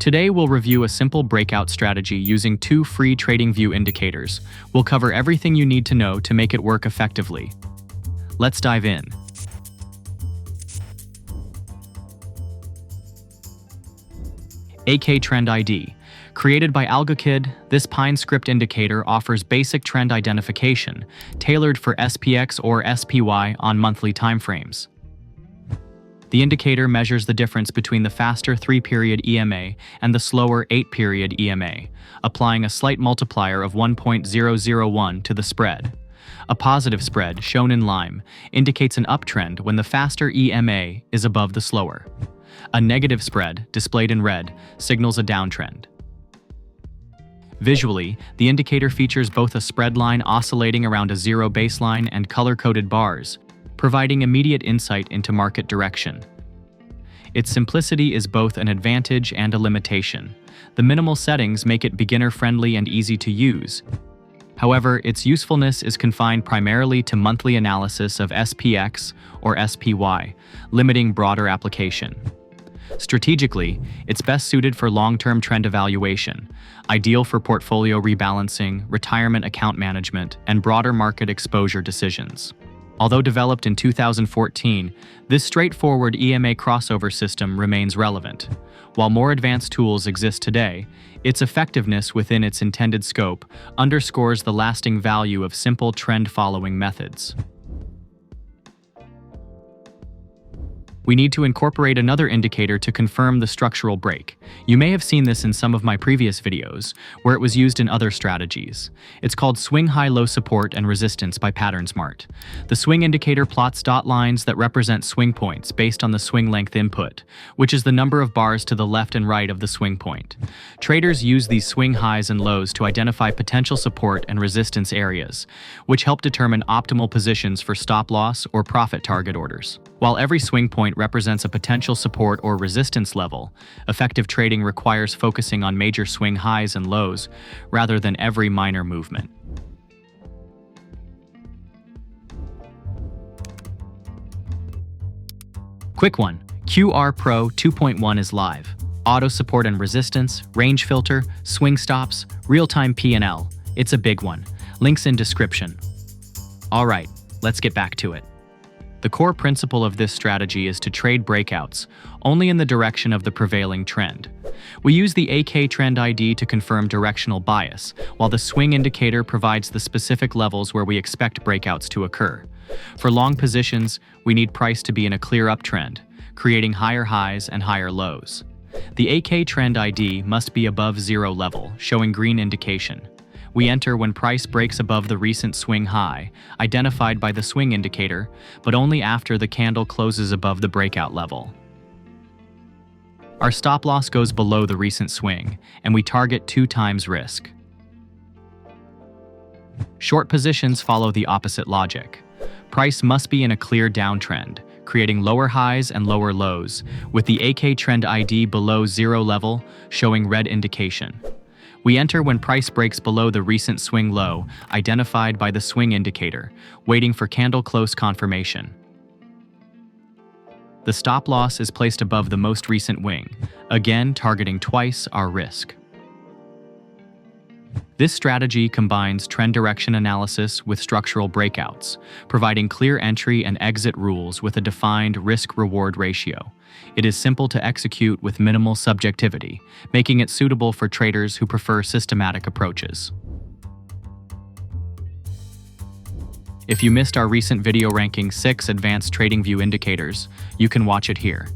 Today we'll review a simple breakout strategy using 2 free TradingView indicators. We'll cover everything you need to know to make it work effectively. Let's dive in. AK Trend ID. Created by AlgoKid, this Pine script indicator offers basic trend identification, tailored for SPX or SPY on monthly timeframes. The indicator measures the difference between the faster 3-period EMA and the slower 8-period EMA, applying a slight multiplier of 1.001 to the spread. A positive spread, shown in lime, indicates an uptrend when the faster EMA is above the slower. A negative spread, displayed in red, signals a downtrend. Visually, the indicator features both a spread line oscillating around a zero baseline and color-coded bars, providing immediate insight into market direction. Its simplicity is both an advantage and a limitation. The minimal settings make it beginner-friendly and easy to use. However, its usefulness is confined primarily to monthly analysis of SPX or SPY, limiting broader application. Strategically, it's best suited for long-term trend evaluation, ideal for portfolio rebalancing, retirement account management, and broader market exposure decisions. Although developed in 2014, this straightforward EMA crossover system remains relevant. While more advanced tools exist today, its effectiveness within its intended scope underscores the lasting value of simple trend-following methods. We need to incorporate another indicator to confirm the structural break. You may have seen this in some of my previous videos, where it was used in other strategies. It's called Swing High-Low Support and Resistance by PatternSmart. The swing indicator plots dot lines that represent swing points based on the swing length input, which is the number of bars to the left and right of the swing point. Traders use these swing highs and lows to identify potential support and resistance areas, which help determine optimal positions for stop loss or profit target orders. While every swing point represents a potential support or resistance level, effective trading requires focusing on major swing highs and lows rather than every minor movement. Quick one, QR Pro 2.1 is live. Auto support and resistance, range filter, swing stops, real-time P&L. It's a big one. Links in description. All right, let's get back to it. The core principle of this strategy is to trade breakouts only in the direction of the prevailing trend. We use the AK Trend ID to confirm directional bias, while the swing indicator provides the specific levels where we expect breakouts to occur. For long positions, we need price to be in a clear uptrend, creating higher highs and higher lows. The AK Trend ID must be above zero level, showing green indication. We enter when price breaks above the recent swing high, identified by the swing indicator, but only after the candle closes above the breakout level. Our stop loss goes below the recent swing, and we target 2 times risk. Short positions follow the opposite logic. Price must be in a clear downtrend, creating lower highs and lower lows, with the AK Trend ID below zero level, showing red indication. We enter when price breaks below the recent swing low, identified by the swing indicator, waiting for candle close confirmation. The stop loss is placed above the most recent wing, again targeting twice our risk. This strategy combines trend direction analysis with structural breakouts, providing clear entry and exit rules with a defined risk-reward ratio. It is simple to execute with minimal subjectivity, making it suitable for traders who prefer systematic approaches. If you missed our recent video ranking 6 advanced TradingView indicators, you can watch it here.